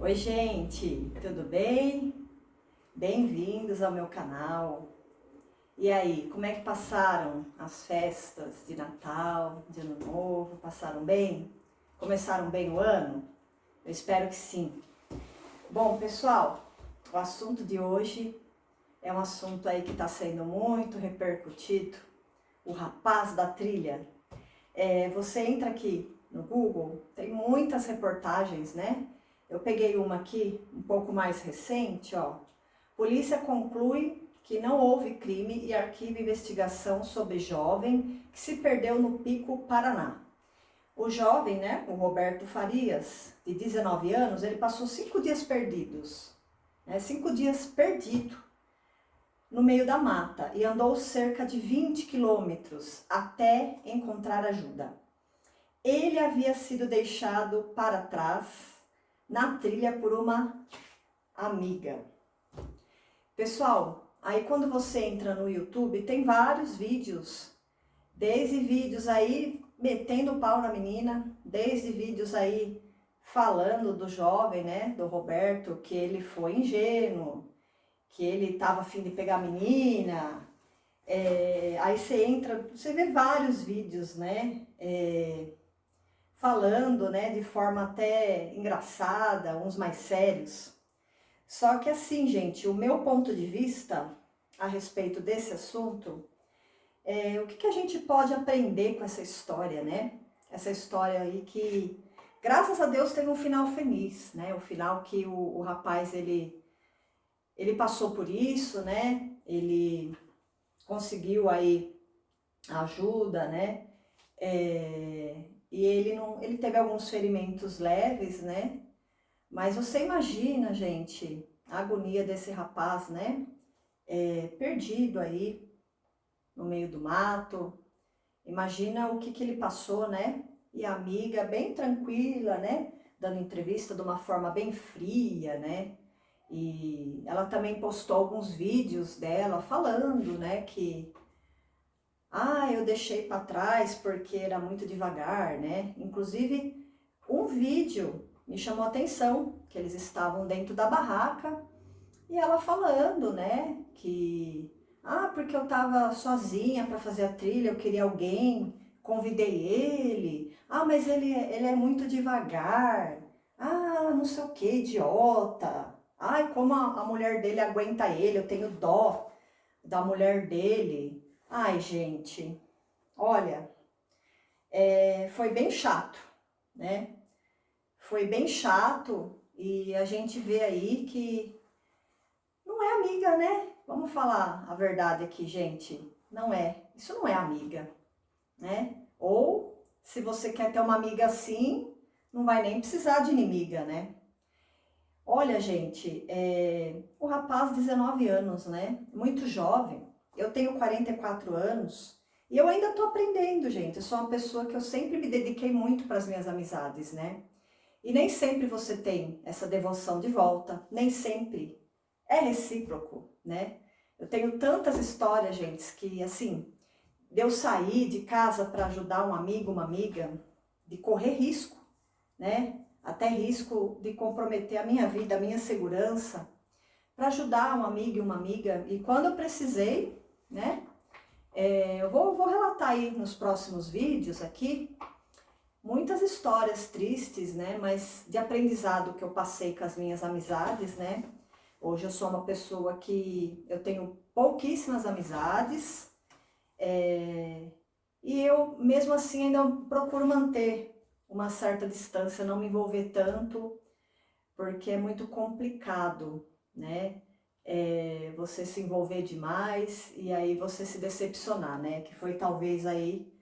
Oi, gente, tudo bem? Bem-vindos ao meu canal. E aí, como é que passaram as festas de Natal, de Ano Novo? Passaram bem? Começaram bem o ano? Eu espero que sim. Bom, pessoal, o assunto de hoje é um assunto aí que está sendo muito repercutido. O rapaz da trilha. Você entra aqui no Google, tem muitas reportagens, né? Eu peguei uma aqui, um pouco mais recente, ó. Polícia conclui que não houve crime e arquiva investigação sobre jovem que se perdeu no Pico Paraná. O jovem, né, o Roberto Farias, de 19 anos, ele passou 5 dias perdidos, né, 5 dias perdido no meio da mata e andou cerca de 20 quilômetros até encontrar ajuda. Ele havia sido deixado para trás na trilha por uma amiga. Pessoal, aí quando você entra no YouTube, tem vários vídeos, desde vídeos aí metendo o pau na menina, desde vídeos aí falando do jovem, né, do Roberto, que ele foi ingênuo, que ele estava a fim de pegar a menina. Aí você entra, você vê vários vídeos, né, falando, né, de forma até engraçada, uns mais sérios. Só que assim, gente, o meu ponto de vista a respeito desse assunto é o que a gente pode aprender com essa história, né? Essa história aí que, graças a Deus, teve um final feliz, né? O final que o rapaz, ele passou por isso, né? Ele conseguiu aí ajuda, né? E ele teve alguns ferimentos leves, né? Mas você imagina, gente, a agonia desse rapaz, né? Perdido aí no meio do mato. Imagina o que ele passou, né? E a amiga bem tranquila, né? Dando entrevista de uma forma bem fria, né? E ela também postou alguns vídeos dela falando, né? Que eu deixei para trás porque era muito devagar, né? Inclusive, um vídeo me chamou a atenção, que eles estavam dentro da barraca e ela falando, né, que porque eu tava sozinha para fazer a trilha, eu queria alguém, convidei ele. Mas ele é muito devagar. Não sei o que, idiota. Como a mulher dele aguenta ele, eu tenho dó da mulher dele. Gente, olha, foi bem chato, né? Foi bem chato e a gente vê aí que não é amiga, né? Vamos falar a verdade aqui, gente. Não é. Isso não é amiga, né? Ou, se você quer ter uma amiga assim, não vai nem precisar de inimiga, né? Olha, gente, o rapaz, 19 anos, né? Muito jovem. Eu tenho 44 anos e eu ainda tô aprendendo, gente. Eu sou uma pessoa que eu sempre me dediquei muito para as minhas amizades, né? E nem sempre você tem essa devoção de volta, nem sempre é recíproco, né? Eu tenho tantas histórias, gente, que assim, de eu sair de casa para ajudar um amigo, uma amiga, de correr risco, né? Até risco de comprometer a minha vida, a minha segurança, para ajudar um amigo e uma amiga. E quando eu precisei, né? Eu vou relatar aí nos próximos vídeos aqui, muitas histórias tristes, né? Mas de aprendizado que eu passei com as minhas amizades, né? Hoje eu sou uma pessoa que eu tenho pouquíssimas amizades, e eu mesmo assim ainda procuro manter uma certa distância, não me envolver tanto, porque é muito complicado, né? Você se envolver demais e aí você se decepcionar, né? Que foi talvez aí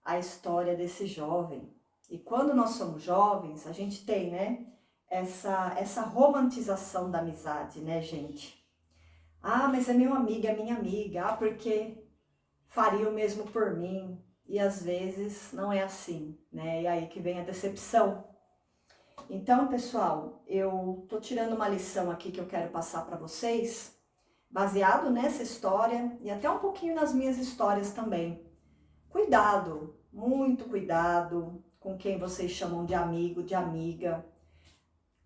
a história desse jovem. E quando nós somos jovens, a gente tem, né, essa romantização da amizade, né, gente? Mas é meu amigo, é minha amiga, porque faria o mesmo por mim. E às vezes não é assim, né? E aí que vem a decepção. Então, pessoal, eu tô tirando uma lição aqui que eu quero passar para vocês, baseado nessa história e até um pouquinho nas minhas histórias também. Cuidado, muito cuidado com quem vocês chamam de amigo, de amiga.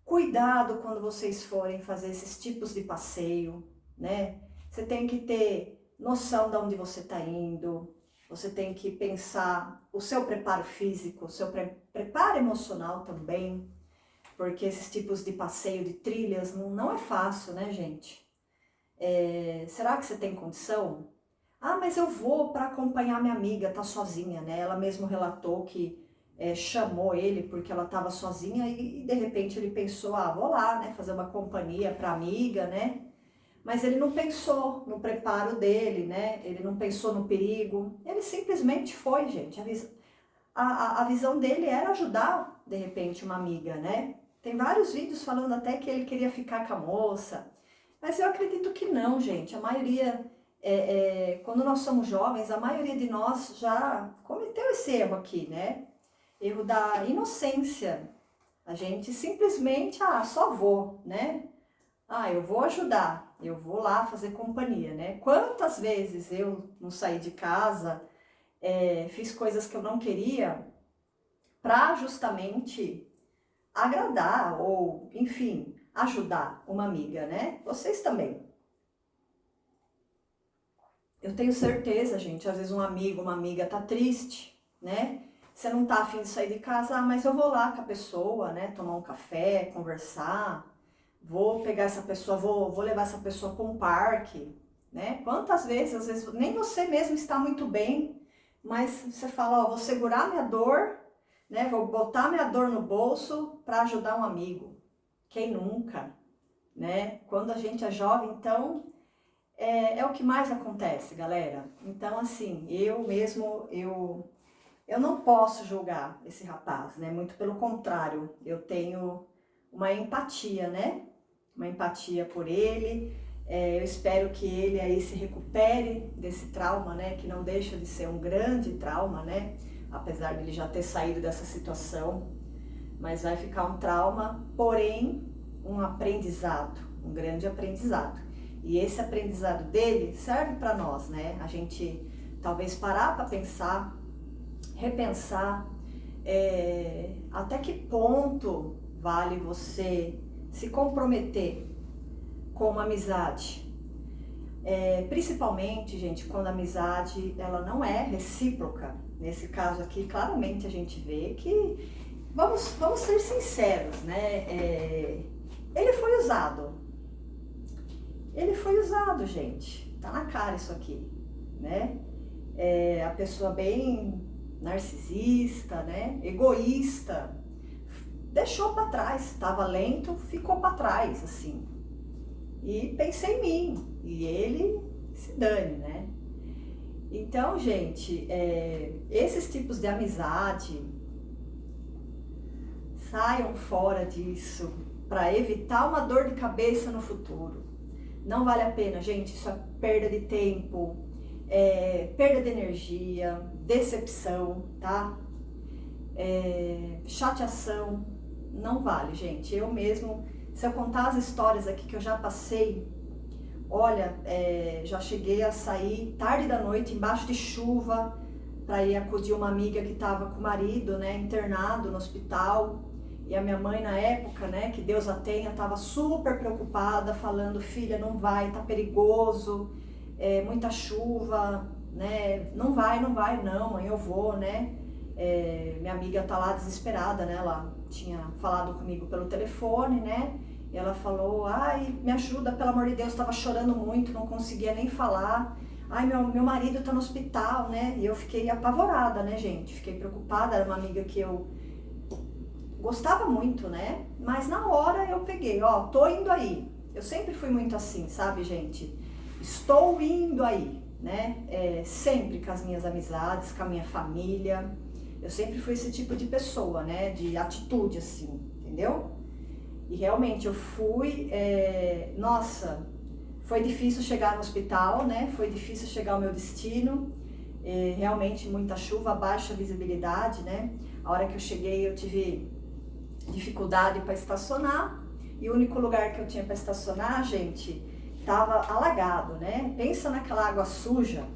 Cuidado quando vocês forem fazer esses tipos de passeio, né? Você tem que ter noção de onde você está indo, você tem que pensar o seu preparo físico, o seu preparo emocional também, porque esses tipos de passeio, de trilhas, não é fácil, né, gente? Será que você tem condição? Ah, mas eu vou para acompanhar minha amiga, tá sozinha, né? Ela mesmo relatou que chamou ele porque ela estava sozinha e de repente ele pensou, ah, vou lá, né, fazer uma companhia para amiga, né? Mas ele não pensou no preparo dele, né? Ele não pensou no perigo. Ele simplesmente foi, gente. A visão dele era ajudar, de repente, uma amiga, né? Tem vários vídeos falando até que ele queria ficar com a moça. Mas eu acredito que não, gente. A maioria, quando nós somos jovens, a maioria de nós já cometeu esse erro aqui, né? Erro da inocência. A gente simplesmente, só vou, né? Eu vou ajudar, eu vou lá fazer companhia, né? Quantas vezes eu não saí de casa, fiz coisas que eu não queria para justamente agradar ou, enfim, ajudar uma amiga, né? Vocês também. Eu tenho certeza, gente, às vezes um amigo, uma amiga tá triste, né? Você não tá afim de sair de casa, mas eu vou lá com a pessoa, né? Tomar um café, conversar. Vou pegar essa pessoa, vou levar essa pessoa para um parque, né? Quantas vezes, às vezes, nem você mesmo está muito bem, mas você fala, ó, vou segurar minha dor, né? Vou botar minha dor no bolso para ajudar um amigo. Quem nunca, né? Quando a gente é jovem, então, é o que mais acontece, galera. Então, assim, eu não posso julgar esse rapaz, né? Muito pelo contrário, eu tenho uma empatia, né? Uma empatia por ele. Eu espero que ele aí se recupere desse trauma, né? Que não deixa de ser um grande trauma, né? Apesar de ele já ter saído dessa situação, mas vai ficar um trauma, porém um aprendizado, um grande aprendizado. E esse aprendizado dele serve para nós, né? A gente talvez parar para pensar, repensar, até que ponto vale você se comprometer com uma amizade. Principalmente, gente, quando a amizade ela não é recíproca. Nesse caso aqui, claramente a gente vê que, vamos ser sinceros, né? Ele foi usado. Ele foi usado, gente. Tá na cara isso aqui, né? A pessoa bem narcisista, né? Egoísta, deixou para trás, estava lento, ficou para trás, assim. E pensei em mim, e ele se dane, né? Então, gente, esses tipos de amizade, saiam fora disso, para evitar uma dor de cabeça no futuro. Não vale a pena, gente, isso é perda de tempo, perda de energia, decepção, tá? Chateação, não vale, gente. Eu mesmo, se eu contar as histórias aqui que eu já passei, olha, já cheguei a sair tarde da noite, embaixo de chuva, para ir acudir uma amiga que estava com o marido, né, internado no hospital. E a minha mãe na época, né, que Deus a tenha, estava super preocupada, falando, filha, não vai, tá perigoso, muita chuva, né, não vai, não, mãe, eu vou, né. Minha amiga tá lá desesperada, né, ela tinha falado comigo pelo telefone, né, e ela falou, ai, me ajuda, pelo amor de Deus, tava chorando muito, não conseguia nem falar, ai, meu marido tá no hospital, né, e eu fiquei apavorada, né, gente, fiquei preocupada, era uma amiga que eu gostava muito, né, mas na hora eu peguei, ó, tô indo aí, eu sempre fui muito assim, sabe, gente, estou indo aí, né, sempre com as minhas amizades, com a minha família. Eu sempre fui esse tipo de pessoa, né, de atitude, assim, entendeu? E realmente eu fui, nossa, foi difícil chegar no hospital, né, foi difícil chegar ao meu destino, realmente muita chuva, baixa visibilidade, né, a hora que eu cheguei eu tive dificuldade para estacionar, e o único lugar que eu tinha para estacionar, gente, tava alagado, né, pensa naquela água suja,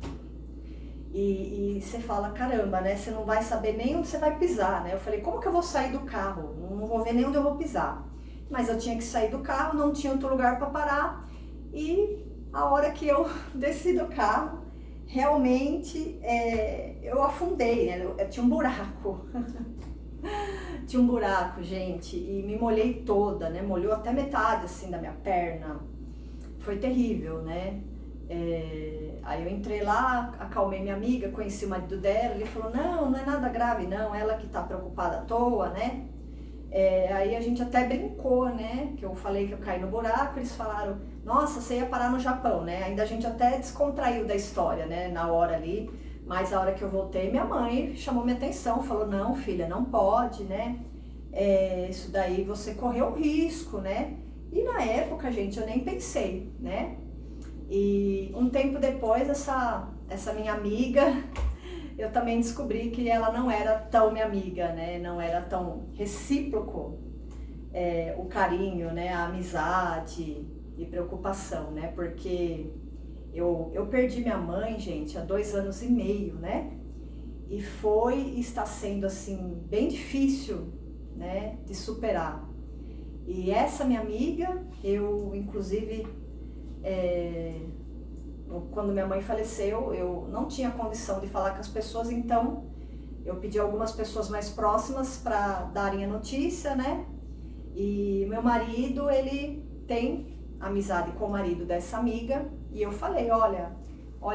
e você fala, caramba, né? Você não vai saber nem onde você vai pisar, né? Eu falei, como que eu vou sair do carro? Não vou ver nem onde eu vou pisar. mas eu tinha que sair do carro, não tinha outro lugar para parar. E a hora que eu desci do carro, realmente eu afundei, né? Tinha um buraco. Tinha um buraco, gente, e me molhei toda, né? Molhou até metade, assim, da minha perna. Foi terrível, né? Aí eu entrei lá, acalmei minha amiga, conheci o marido dela, ele falou, não é nada grave não, ela que tá preocupada à toa, né? Aí a gente até brincou, né? Que eu falei que eu caí no buraco, eles falaram, nossa, você ia parar no Japão, né? Ainda a gente até descontraiu da história, né? Na hora ali, mas a hora que eu voltei, minha mãe chamou minha atenção, falou, não, filha, não pode, né? Isso daí você correu risco, né? E na época, gente, eu nem pensei, né? E um tempo depois, essa minha amiga, eu também descobri que ela não era tão minha amiga, né? Não era tão recíproco o carinho, né? A amizade e preocupação, né? Porque eu perdi minha mãe, gente, há 2 anos e meio, né? E está sendo, assim, bem difícil, né? De superar. E essa minha amiga, eu, inclusive, quando minha mãe faleceu, eu não tinha condição de falar com as pessoas, então eu pedi algumas pessoas mais próximas para darem a notícia, né? E meu marido, ele tem amizade com o marido dessa amiga, e eu falei, olha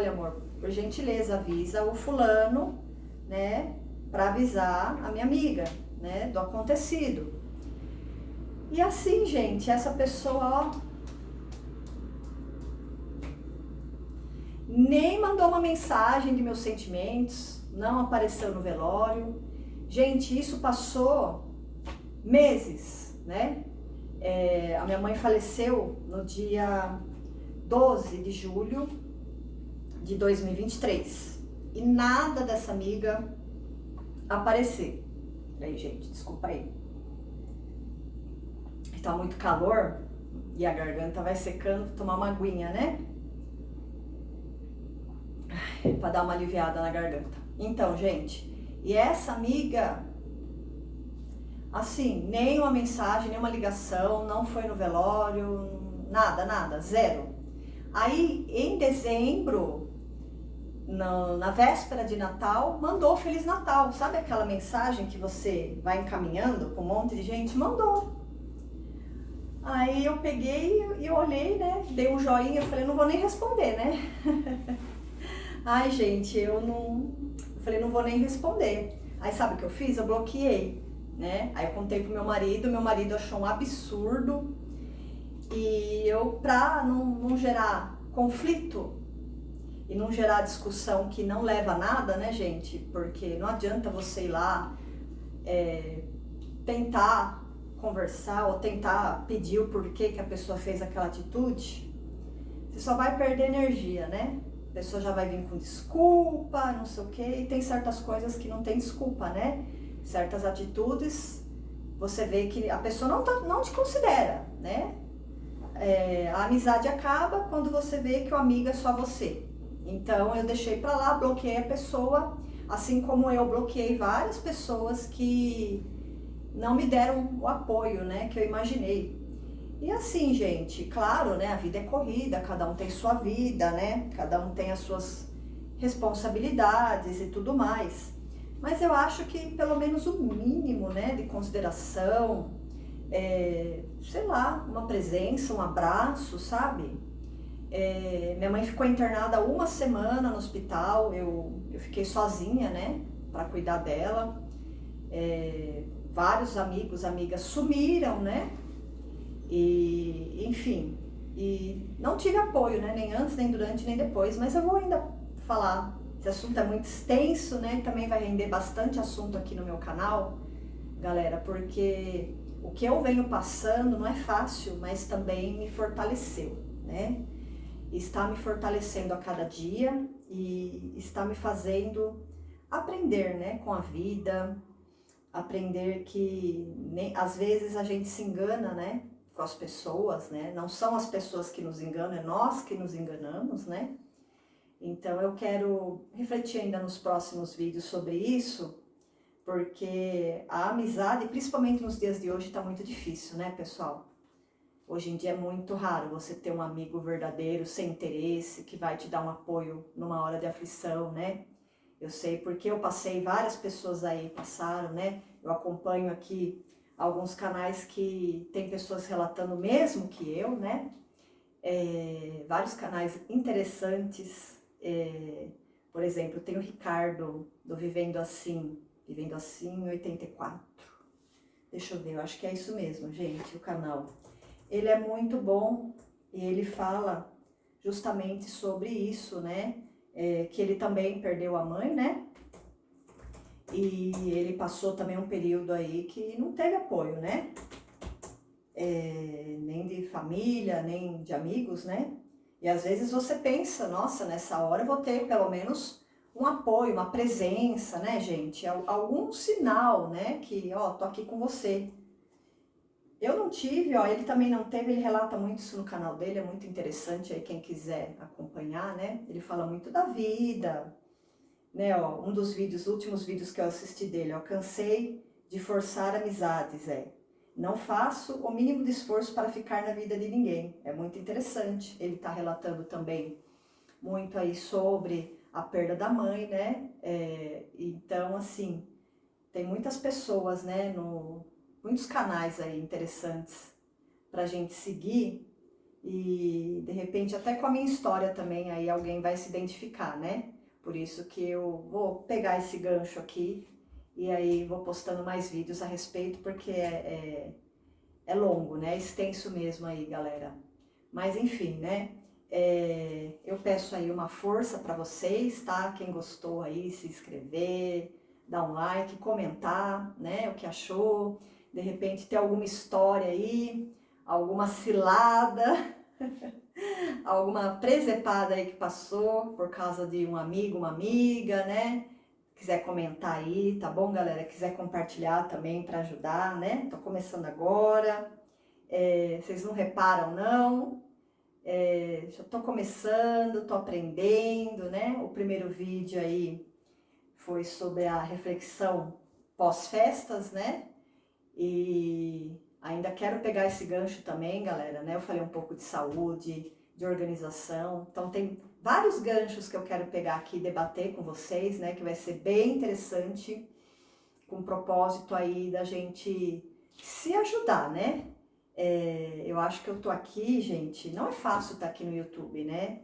amor, por gentileza avisa o fulano, né, para avisar a minha amiga, né, do acontecido. E assim, gente, essa pessoa, ó, nem mandou uma mensagem de meus sentimentos, não apareceu no velório. Gente, isso passou meses, né? A minha mãe faleceu no dia 12 de julho de 2023 e nada dessa amiga apareceu. Peraí, gente, desculpa aí. Tá muito calor e a garganta vai secando, vou tomar uma aguinha, né? Pra dar uma aliviada na garganta. Então, gente, e essa amiga, assim, nem uma mensagem, nem uma ligação, não foi no velório, nada, zero. Aí, em dezembro, na véspera de Natal, mandou Feliz Natal. Sabe aquela mensagem que você vai encaminhando com um monte de gente? Mandou. Aí eu peguei e olhei, né? Dei um joinha, eu falei, não vou nem responder, né? Ai, gente, eu falei, não vou nem responder. Aí sabe o que eu fiz? Eu bloqueei, né? Aí eu contei pro meu marido achou um absurdo. E eu, pra não gerar conflito e não gerar discussão que não leva a nada, né, gente? Porque não adianta você ir lá tentar conversar ou tentar pedir o porquê que a pessoa fez aquela atitude. Você só vai perder energia, né? A pessoa já vai vir com desculpa, não sei o quê. E tem certas coisas que não tem desculpa, né? Certas atitudes, você vê que a pessoa não te considera, né? A amizade acaba quando você vê que o amigo é só você. Então eu deixei pra lá, bloqueei a pessoa, assim como eu bloqueei várias pessoas que não me deram o apoio, né, que eu imaginei. E assim, gente, claro, né, a vida é corrida, cada um tem sua vida, né, cada um tem as suas responsabilidades e tudo mais. Mas eu acho que pelo menos o mínimo, né, de consideração, sei lá, uma presença, um abraço, sabe? Minha mãe ficou internada 1 semana no hospital, eu fiquei sozinha, né, para cuidar dela. Vários amigos, amigas sumiram, né? E, enfim, e não tive apoio, né? Nem antes, nem durante, nem depois. Mas eu vou ainda falar. Esse assunto é muito extenso, né? Também vai render bastante assunto aqui no meu canal, galera, porque o que eu venho passando não é fácil, mas também me fortaleceu, né? Está me fortalecendo a cada dia e está me fazendo aprender, né? Com a vida. Aprender que às vezes a gente se engana, né, com as pessoas, né, não são as pessoas que nos enganam, é nós que nos enganamos, né. Então eu quero refletir ainda nos próximos vídeos sobre isso, porque a amizade, principalmente nos dias de hoje, tá muito difícil, né, pessoal? Hoje em dia é muito raro você ter um amigo verdadeiro, sem interesse, que vai te dar um apoio numa hora de aflição, né? Eu sei porque eu passei, várias pessoas aí passaram, né? Eu acompanho aqui alguns canais que tem pessoas relatando o mesmo que eu, né? Vários canais interessantes. Por exemplo, tem o Ricardo do Vivendo Assim 84. Deixa eu ver, eu acho que é isso mesmo, gente, o canal. Ele é muito bom e ele fala justamente sobre isso, né? Que ele também perdeu a mãe, né? E ele passou também um período aí que não teve apoio, né? Nem de família, nem de amigos, né? E às vezes você pensa, nossa, nessa hora eu vou ter pelo menos um apoio, uma presença, né, gente? Algum sinal, né? Que, ó, tô aqui com você. Eu não tive, ó, ele também não teve, ele relata muito isso no canal dele, é muito interessante aí quem quiser acompanhar, né? Ele fala muito da vida, né, ó, um dos vídeos, últimos vídeos que eu assisti dele, ó, cansei de forçar amizades, não faço o mínimo de esforço para ficar na vida de ninguém, é muito interessante, ele tá relatando também muito aí sobre a perda da mãe, né, então, assim, tem muitas pessoas, né, muitos canais aí interessantes pra gente seguir e, de repente, até com a minha história também, aí alguém vai se identificar, né? Por isso que eu vou pegar esse gancho aqui e aí vou postando mais vídeos a respeito, porque é longo, né? É extenso mesmo aí, galera. Mas, enfim, né? Eu peço aí uma força para vocês, tá? Quem gostou aí, se inscrever, dar um like, comentar, né? O que achou. De repente ter alguma história aí, alguma cilada, alguma presepada aí que passou por causa de um amigo, uma amiga, né? Quiser comentar aí, tá bom, galera? Quiser compartilhar também para ajudar, né? Tô começando agora. Vocês não reparam, não? Já tô começando, tô aprendendo, né? O primeiro vídeo aí foi sobre a reflexão pós-festas, né? E ainda quero pegar esse gancho também, galera, né? Eu falei um pouco de saúde, de organização, então tem vários ganchos que eu quero pegar aqui e debater com vocês, né? Que vai ser bem interessante, com o propósito aí da gente se ajudar, né? Eu acho que eu tô aqui, gente, não é fácil estar aqui no YouTube, né?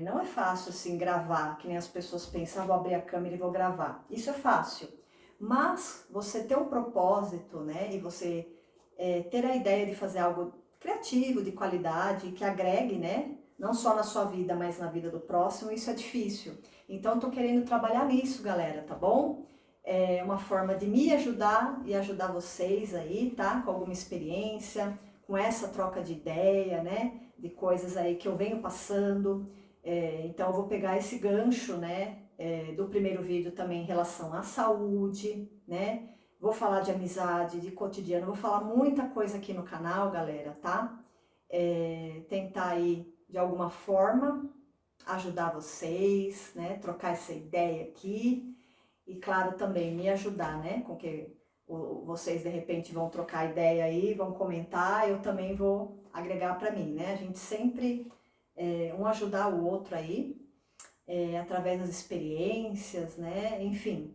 Não é fácil, assim, gravar, que nem as pessoas pensam, vou abrir a câmera e vou gravar. Isso é fácil. Mas você ter um propósito, né? E você ter a ideia de fazer algo criativo, de qualidade, que agregue, né? Não só na sua vida, mas na vida do próximo, isso é difícil. Então, eu tô querendo trabalhar nisso, galera, tá bom? É uma forma de me ajudar e ajudar vocês aí, tá? Com alguma experiência, com essa troca de ideia, né? De coisas aí que eu venho passando. Então, eu vou pegar esse gancho, né? Do primeiro vídeo também em relação à saúde, né? Vou falar de amizade, de cotidiano, vou falar muita coisa aqui no canal, galera, tá? Tentar aí, de alguma forma, ajudar vocês, né? Trocar essa ideia aqui. E, claro, também me ajudar, né? Com que vocês, de repente, vão trocar ideia aí, vão comentar, eu também vou agregar para mim, né? A gente sempre, um ajudar o outro aí, através das experiências, né? Enfim,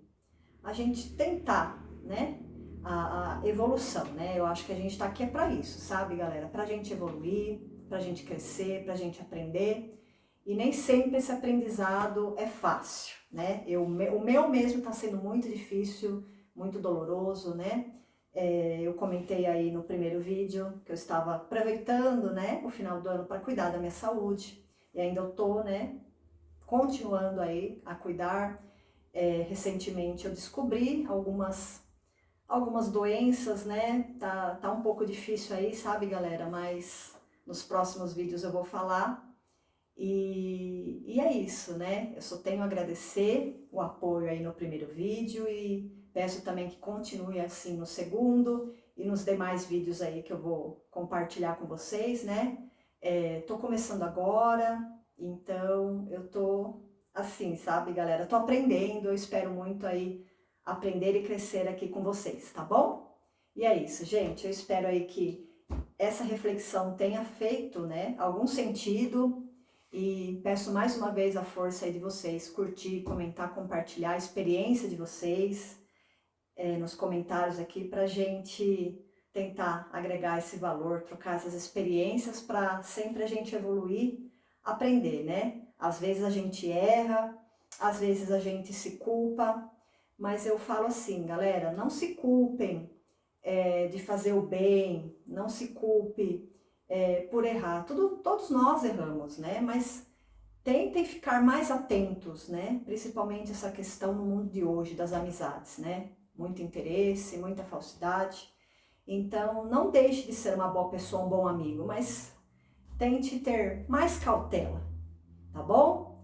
a gente tentar, né? A evolução, né? Eu acho que a gente tá aqui para isso, sabe, galera? Pra gente evoluir, pra gente crescer, pra gente aprender. E nem sempre esse aprendizado é fácil, né? O meu mesmo está sendo muito difícil, muito doloroso, né? Eu comentei aí no primeiro vídeo que eu estava aproveitando, né, o final do ano para cuidar da minha saúde. E ainda eu tô, né, continuando aí a cuidar. Recentemente eu descobri algumas doenças, né? Tá um pouco difícil aí, sabe, galera? Mas nos próximos vídeos eu vou falar. E é isso, né? Eu só tenho a agradecer o apoio aí no primeiro vídeo e peço também que continue assim no segundo e nos demais vídeos aí que eu vou compartilhar com vocês, né? Tô começando agora, então eu tô assim, sabe, galera? Tô aprendendo, eu espero muito aí aprender e crescer aqui com vocês, tá bom? E é isso, gente. Eu espero aí que essa reflexão tenha feito, né, algum sentido e peço mais uma vez a força aí de vocês, curtir, comentar, compartilhar a experiência de vocês nos comentários aqui pra gente tentar agregar esse valor, trocar essas experiências para sempre a gente evoluir, aprender, né? Às vezes a gente erra, às vezes a gente se culpa, mas eu falo assim, galera, não se culpem de fazer o bem, não se culpe por errar. Todos nós erramos, né? Mas tentem ficar mais atentos, né? Principalmente essa questão no mundo de hoje das amizades, né? Muito interesse, muita falsidade. Então, não deixe de ser uma boa pessoa, um bom amigo, mas tente ter mais cautela, tá bom?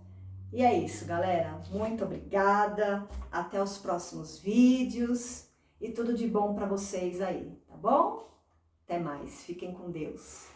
E é isso, galera. Muito obrigada. Até os próximos vídeos e tudo de bom para vocês aí, tá bom? Até mais. Fiquem com Deus.